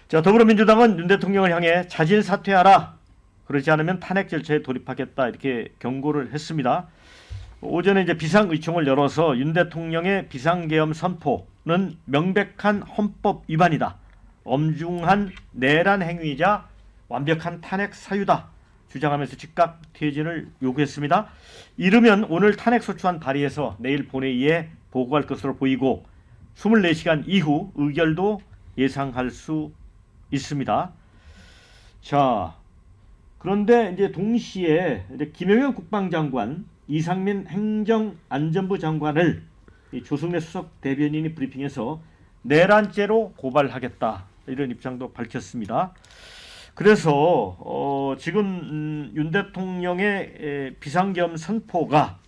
자, 더불어민주당은 윤 대통령을 향해 자진 사퇴하라. 그러지 않으면 탄핵 절차에 돌입하겠다. 이렇게 경고를 했습니다. 오전에 이제 비상의총을 열어서 윤 대통령의 비상계엄 선포는 명백한 헌법 위반이다. 엄중한 내란 행위이자 완벽한 탄핵 사유다. 주장하면서 즉각 퇴진을 요구했습니다. 이르면 오늘 탄핵소추안 발의해서 내일 본회의에 보고할 것으로 보이고 24시간 이후 의결도 예상할 수 있습니다. 자, 그런데 이제 동시에 이제 김영현 국방장관, 이상민 행정안전부 장관을 조승래 수석 대변인이 브리핑에서 내란죄로 고발하겠다 이런 입장도 밝혔습니다. 그래서 지금 윤 대통령의 비상계엄 선포가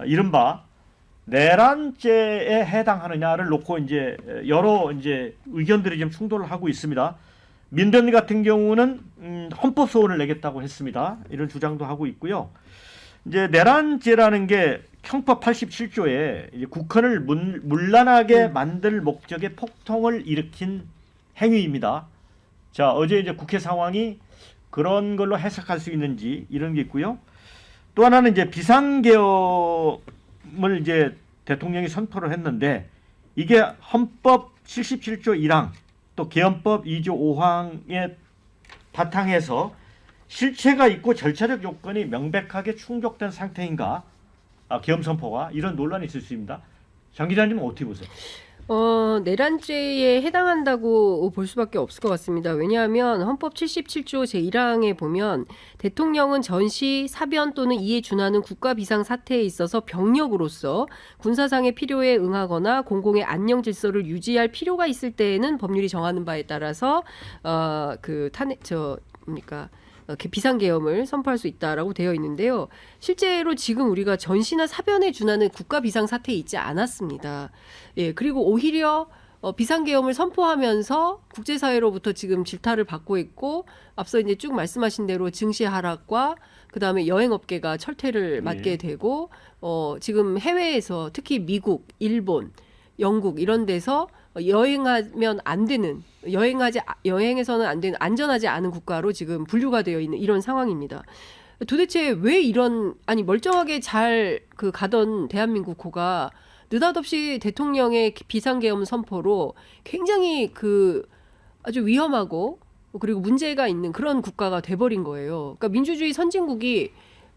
이른바 내란죄에 해당하느냐를 놓고 이제 여러 이제 의견들이 지금 충돌을 하고 있습니다. 민변 같은 경우는 헌법 소원을 내겠다고 했습니다. 이런 주장도 하고 있고요. 이제 내란죄라는 게 형법 87조에 이제 국헌을 문란하게 만들 목적의 폭동을 일으킨 행위입니다. 자, 어제 이제 국회 상황이 그런 걸로 해석할 수 있는지 이런 게 있고요. 또 하나는 이제 비상계엄을 이제 대통령이 선포를 했는데 이게 헌법 77조 1항 또 계엄법 2조 5항에 바탕에서 실체가 있고 절차적 요건이 명백하게 충족된 상태인가? 계엄 선포가 이런 논란이 있을 수 있습니다. 장 기자님은 어떻게 보세요? 내란죄에 해당한다고 볼 수밖에 없을 것 같습니다. 왜냐하면 헌법 77조 제1항에 보면 대통령은 전시, 사변 또는 이에 준하는 국가 비상 사태에 있어서 병력으로서 군사상의 필요에 응하거나 공공의 안녕 질서를 유지할 필요가 있을 때에는 법률이 정하는 바에 따라서 비상계엄을 선포할 수 있다라고 되어 있는데요. 실제로 지금 우리가 전시나 사변에 준하는 국가 비상사태에 있지 않았습니다. 예, 그리고 오히려 비상계엄을 선포하면서 국제사회로부터 지금 질타를 받고 있고 앞서 이제 쭉 말씀하신 대로 증시 하락과 그다음에 여행업계가 철퇴를 맞게 되고 지금 해외에서 특히 미국, 일본, 영국 이런 데서 여행하면 안 되는 여행에서는 안 되는 안전하지 않은 국가로 지금 분류가 되어 있는 이런 상황입니다. 도대체 왜 이런 멀쩡하게 잘 가던 대한민국호가 느닷없이 대통령의 비상계엄 선포로 굉장히 아주 위험하고 그리고 문제가 있는 그런 국가가 돼버린 거예요. 그러니까 민주주의 선진국이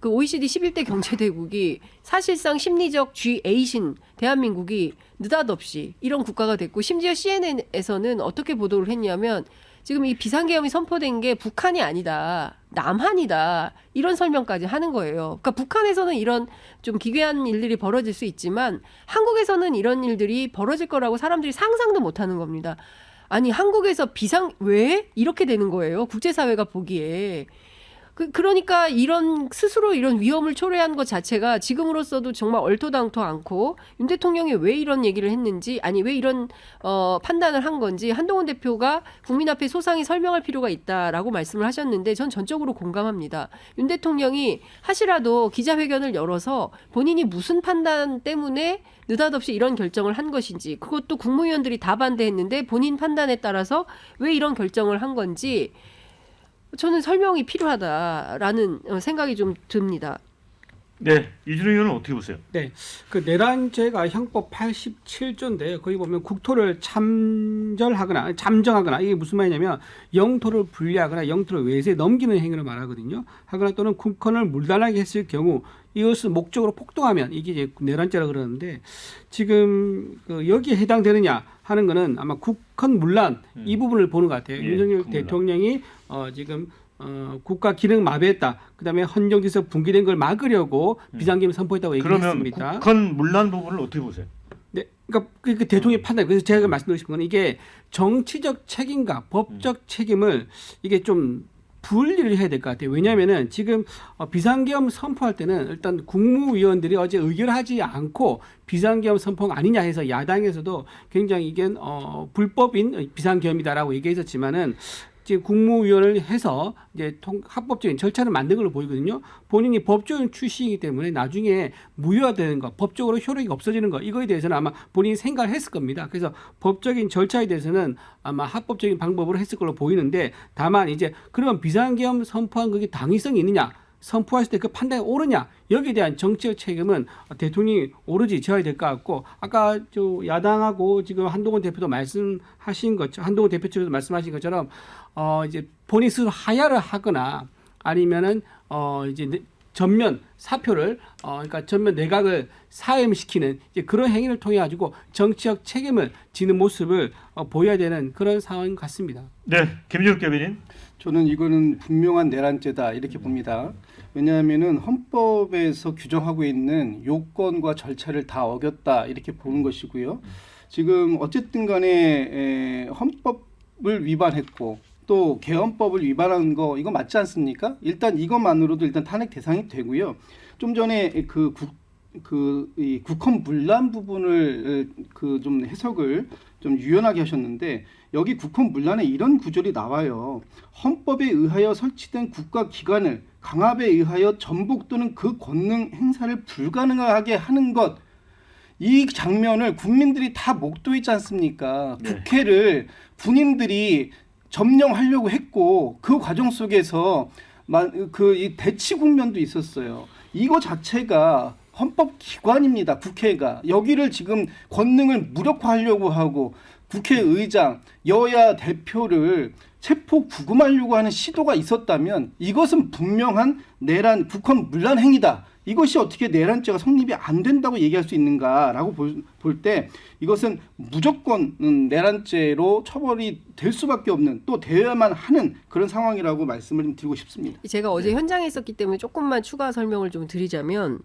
OECD 11대 경제대국이 사실상 심리적 G8인 대한민국이 느닷없이 이런 국가가 됐고 심지어 CNN에서는 어떻게 보도를 했냐면 지금 이 비상계엄이 선포된 게 북한이 아니다. 남한이다. 이런 설명까지 하는 거예요. 그러니까 북한에서는 이런 좀 기괴한 일들이 벌어질 수 있지만 한국에서는 이런 일들이 벌어질 거라고 사람들이 상상도 못하는 겁니다. 아니 한국에서 왜 이렇게 되는 거예요? 국제사회가 보기에. 그러니까 스스로 이런 위험을 초래한 것 자체가 지금으로서도 정말 얼토당토 않고 윤 대통령이 왜 이런 얘기를 했는지 왜 이런 판단을 한 건지 한동훈 대표가 국민 앞에 소상히 설명할 필요가 있다라고 말씀을 하셨는데 전 전적으로 공감합니다. 윤 대통령이 하시라도 기자회견을 열어서 본인이 무슨 판단 때문에 느닷없이 이런 결정을 한 것인지 그것도 국무위원들이 다 반대했는데 본인 판단에 따라서 왜 이런 결정을 한 건지 저는 설명이 필요하다라는 생각이 좀 듭니다. 네, 이준호 의원은 어떻게 보세요? 네, 내란죄가 형법 87조인데 거기 보면 국토를 잠정하거나 이게 무슨 말이냐면 영토를 분리하거나 영토를 외세에 넘기는 행위를 말하거든요. 하거나 또는 국헌을 물단하게 했을 경우 이것을 목적으로 폭동하면 이게 이제 내란죄라 그러는데 지금 여기에 해당되느냐 하는 거는 아마 국헌 문란 이 부분을 보는 것 같아요. 윤석열 대통령이 지금 국가 기능 마비했다. 그다음에 헌정질서 붕괴된 걸 막으려고 비상계엄 선포했다고 얘기했습니다. 그러면 국헌 문란 부분을 어떻게 보세요? 네, 그러니까 그 대통령의 판단. 그래서 제가 말씀드리고 싶은 건 이게 정치적 책임과 법적 책임을 이게 좀 분리를 해야 될 것 같아요. 왜냐하면은 지금 비상계엄 선포할 때는 일단 국무위원들이 어제 의결하지 않고 비상계엄 선포가 아니냐 해서 야당에서도 굉장히 이게 불법인 비상계엄이다라고 얘기했었지만은 이제 국무위원을 해서 이제 합법적인 절차를 만든 걸로 보이거든요. 본인이 법조인 출신이기 때문에 나중에 무효화되는 거, 법적으로 효력이 없어지는 거 이거에 대해서는 아마 본인이 생각을 했을 겁니다. 그래서 법적인 절차에 대해서는 아마 합법적인 방법으로 했을 걸로 보이는데 다만 이제 그러면 비상계엄 선포한 그게 당위성이 있느냐? 선포했을 때 그 판단이 옳으냐 여기에 대한 정치적 책임은 대통령이 오로지 져야 될 것 같고 아까 저 야당하고 지금 한동훈 대표도 말씀하신 것처럼 한동훈 대표 측에서 말씀하신 것처럼 이제 본인 스스로 하야를 하거나 아니면은 이제 전면 사표를 그러니까 전면 내각을 사임시키는 이제 그런 행위를 통해 가지고 정치적 책임을 지는 모습을 보여야 되는 그런 상황 같습니다. 네, 김준욱 대변인. 저는 이거는 분명한 내란죄다 이렇게 봅니다. 왜냐하면은 헌법에서 규정하고 있는 요건과 절차를 다 어겼다 이렇게 보는 것이고요. 지금 어쨌든 간에 헌법을 위반했고 또 개헌법을 위반한 거 이거 맞지 않습니까? 일단 이것만으로도 일단 탄핵 대상이 되고요. 좀 전에 이 국헌 문란 부분을 좀 해석을 좀 유연하게 하셨는데 여기 국헌 문란에 이런 구절이 나와요. 헌법에 의하여 설치된 국가기관을 강압에 의하여 전복 또는 그 권능 행사를 불가능하게 하는 것. 이 장면을 국민들이 다 목도했지 않습니까? 네. 국회를 군인들이 점령하려고 했고 그 과정 속에서 이 대치 국면도 있었어요. 이거 자체가 헌법기관입니다. 국회가. 여기를 지금 권능을 무력화하려고 하고 국회의장, 여야 대표를 체포 구금하려고 하는 시도가 있었다면 이것은 분명한 내란, 국헌 문란 행위다. 이것이 어떻게 내란죄가 성립이 안 된다고 얘기할 수 있는가라고 볼 때 이것은 무조건 내란죄로 처벌이 될 수밖에 없는 또 되어야만 하는 그런 상황이라고 말씀을 좀 드리고 싶습니다. 제가 어제 현장에 있었기 때문에 조금만 추가 설명을 좀 드리자면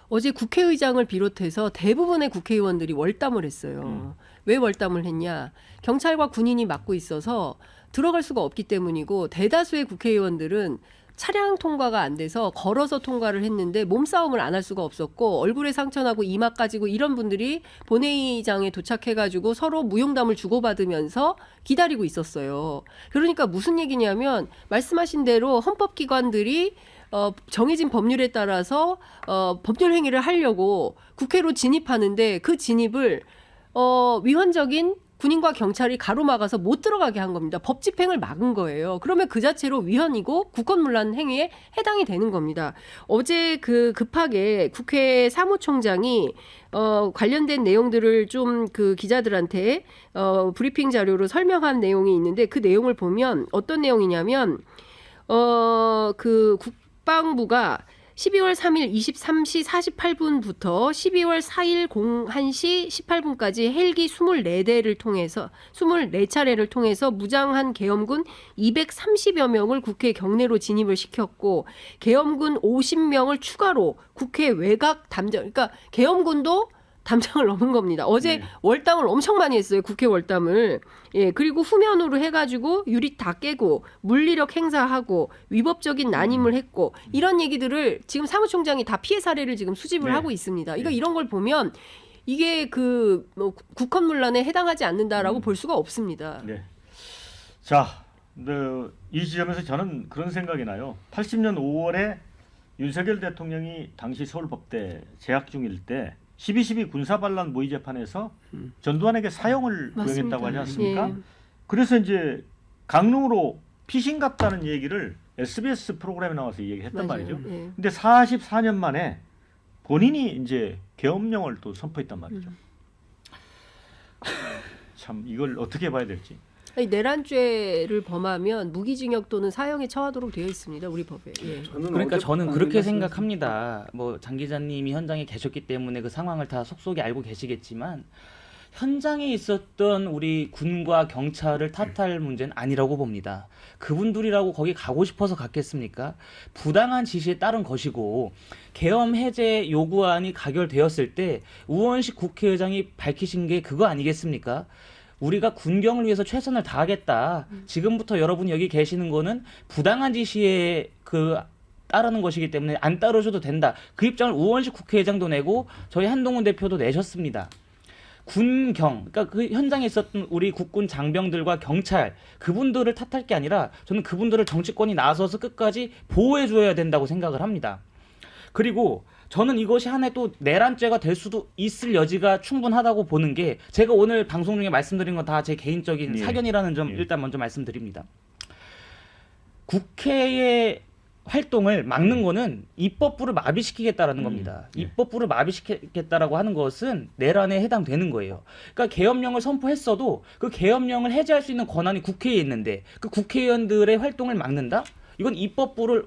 어제 국회의장을 비롯해서 대부분의 국회의원들이 월담을 했어요. 왜 월담을 했냐? 경찰과 군인이 막고 있어서 들어갈 수가 없기 때문이고 대다수의 국회의원들은 차량 통과가 안 돼서 걸어서 통과를 했는데 몸싸움을 안 할 수가 없었고 얼굴에 상처나고 이마까지고 이런 분들이 본회의장에 도착해가지고 서로 무용담을 주고받으면서 기다리고 있었어요. 그러니까 무슨 얘기냐면 말씀하신 대로 헌법기관들이 정해진 법률에 따라서 법률 행위를 하려고 국회로 진입하는데 그 진입을 위헌적인 군인과 경찰이 가로막아서 못 들어가게 한 겁니다. 법 집행을 막은 거예요. 그러면 그 자체로 위헌이고 국헌문란 행위에 해당이 되는 겁니다. 어제 급하게 국회 사무총장이 관련된 내용들을 좀 기자들한테 브리핑 자료로 설명한 내용이 있는데 그 내용을 보면 어떤 내용이냐면 국방부가 12월 3일 23시 48분부터 12월 4일 01시 18분까지 헬기 24대를 통해서 24차례를 통해서 무장한 계엄군 230여 명을 국회 경내로 진입을 시켰고 계엄군 50명을 추가로 국회 외곽 담장 그러니까 계엄군도 담장을 넘은 겁니다. 어제 월담을 엄청 많이 했어요. 국회 월담을. 예, 그리고 후면으로 해가지고 유리 다 깨고 물리력 행사하고 위법적인 난임을 했고 이런 얘기들을 지금 사무총장이 다 피해 사례를 지금 수집을 하고 있습니다. 이런 걸 보면 이게 국헌문란에 해당하지 않는다라고 볼 수가 없습니다. 네. 자, 이 지점에서 저는 그런 생각이 나요. 80년 5월에 윤석열 대통령이 당시 서울법대 재학 중일 때 12.12 군사반란 모의 재판에서 전두환에게 사형을 구형했다고 하지 않습니까? 예. 그래서 이제 강릉으로 피신 갔다는 얘기를 SBS 프로그램에 나와서 얘기했단 맞아요. 말이죠. 예. 근데 44년 만에 본인이 이제 계엄령을 또 선포했단 말이죠. 참 이걸 어떻게 봐야 될지. 아니, 내란죄를 범하면 무기징역 또는 사형에 처하도록 되어 있습니다. 우리 법에. 예. 그러니까 저는 그렇게 생각합니다. 뭐 장 기자님이 현장에 계셨기 때문에 그 상황을 다 속속에 알고 계시겠지만 현장에 있었던 우리 군과 경찰을 탓할 문제는 아니라고 봅니다. 그분들이라고 거기 가고 싶어서 갔겠습니까? 부당한 지시에 따른 것이고 계엄 해제 요구안이 가결되었을 때 우원식 국회의장이 밝히신 게 그거 아니겠습니까? 우리가 군경을 위해서 최선을 다하겠다. 지금부터 여러분이 여기 계시는 거는 부당한 지시에 따르는 것이기 때문에 안 따르셔도 된다. 그 입장을 우원식 국회의장도 내고 저희 한동훈 대표도 내셨습니다. 군경, 그러니까 그 현장에 있었던 우리 국군 장병들과 경찰 그분들을 탓할 게 아니라 저는 그분들을 정치권이 나서서 끝까지 보호해 줘야 된다고 생각을 합니다. 그리고 저는 이것이 하나의 또 내란죄가 될 수도 있을 여지가 충분하다고 보는 게 제가 오늘 방송 중에 말씀드린 건 다 제 개인적인 예. 사견이라는 점 예. 일단 먼저 말씀드립니다. 국회의 활동을 막는 거는 입법부를 마비시키겠다라는 겁니다. 예. 입법부를 마비시키겠다라고 하는 것은 내란에 해당되는 거예요. 그러니까 계엄령을 선포했어도 그 계엄령을 해제할 수 있는 권한이 국회에 있는데 그 국회의원들의 활동을 막는다? 이건 입법부를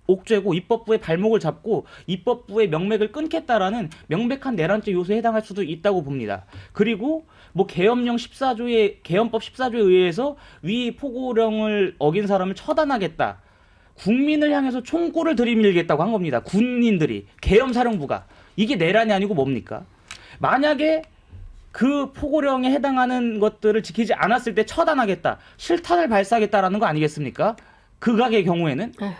옥죄고 입법부의 발목을 잡고 입법부의 명맥을 끊겠다라는 명백한 내란죄 요소에 해당할 수도 있다고 봅니다. 그리고 뭐 계엄령 14조의 계엄법 14조에 의해서 위 포고령을 어긴 사람을 처단하겠다. 국민을 향해서 총구를 들이밀겠다고 한 겁니다. 군인들이 계엄사령부가 이게 내란이 아니고 뭡니까? 만약에 그 포고령에 해당하는 것들을 지키지 않았을 때 처단하겠다, 실탄을 발사하겠다라는 거 아니겠습니까? 극악의 경우에는 에휴.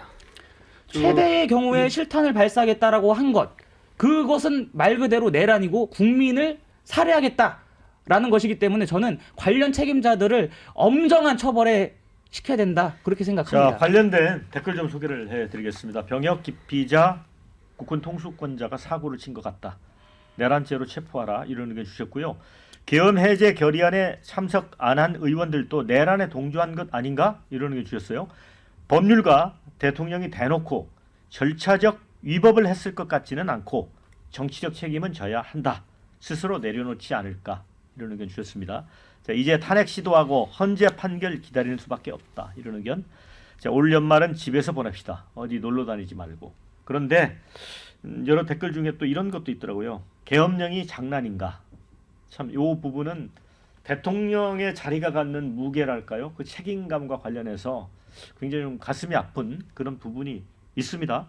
최대의 경우에 실탄을 발사하겠다라고 한 것, 그것은 말 그대로 내란이고 국민을 살해하겠다라는 것이기 때문에 저는 관련 책임자들을 엄정한 처벌에 시켜야 된다 그렇게 생각합니다. 자, 관련된 댓글 좀 소개를 해드리겠습니다. 병역 기피자 국군 통수권자가 사고를 친 것 같다. 내란죄로 체포하라 이런 의견 주셨고요. 계엄 해제 결의안에 참석 안 한 의원들도 내란에 동조한 것 아닌가 이런 의견 주셨어요. 법률가 대통령이 대놓고 절차적 위법을 했을 것 같지는 않고 정치적 책임은 져야 한다. 스스로 내려놓지 않을까 이런 의견 주셨습니다. 자, 이제 탄핵 시도하고 헌재 판결 기다리는 수밖에 없다 이런 의견. 자, 올 연말은 집에서 보냅시다. 어디 놀러 다니지 말고. 그런데 여러 댓글 중에 또 이런 것도 있더라고요. 계엄령이 장난인가? 참 이 부분은 대통령의 자리가 갖는 무게랄까요? 그 책임감과 관련해서 굉장히 좀 가슴이 아픈 그런 부분이 있습니다.